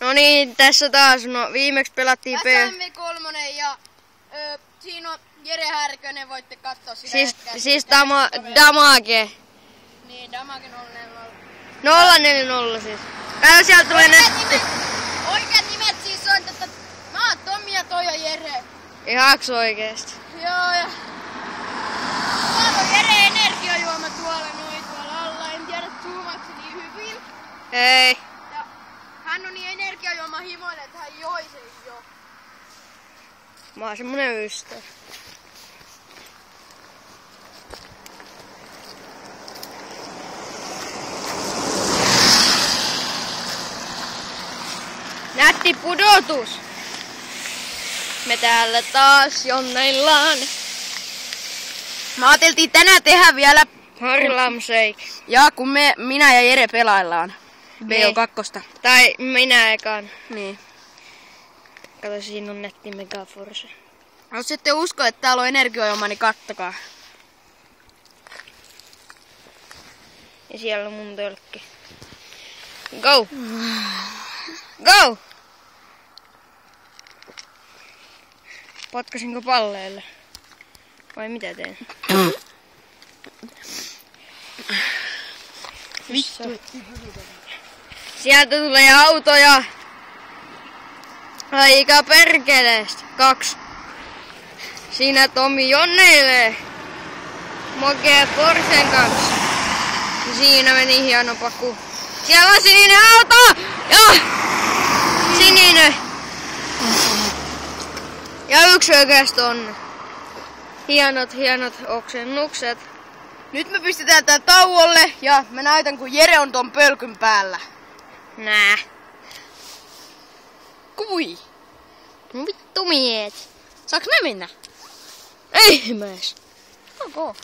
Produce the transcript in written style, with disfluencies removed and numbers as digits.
No niin, tässä taas. No viimeksi pelattiin SM3 ja siinä on Jere Härkönen, voitte katsoa sitä. Siis Damage. Niin, Damage 040 siis. Sieltä tulee netti. Oikeat nimet siis on, että mä oon Tommi ja toi on Jere. Ihaks oikeesti? Joo ja... Tuolla on Jere energiajuoma tuolla alla, en tiedä tuumaksi niin hyvin. Ei. Ja hän on niin energiajuoma himoinen, että hän joi sen jo. Mä oon semmonen ystävä. Nätti pudotus. Me täällä taas jonneillaan. Me ajateltiin tänään tehdä vielä Harlamseik. ja kun minä ja Jere pelaillaan BO2. Tai minä ekan. Niin. Kato, siinä on netti Megaforce. Jos ette usko, että täällä on energiajuoma, niin kattokaa. Ja siellä on mun tölkki. Go! Go! Potkasinko palleelle? Vai mitä teen? Vittu. Sieltä tulee autoja. Aika perkeleesti. 2. Siinä Tomi jonneilee. Mokee Porschen kanssa. Ja siinä meni hieno paku. Siellä on sininen auto! Ja! Sininen! Ja yksi oikeesti on. Hienot oksennukset. Nyt me pistetään tää tauolle ja mä näytän kun Jere on ton pölkyn päällä. Nää. Kui? No vittu miet. Saaks me mennä? Ei mä ees. Okay.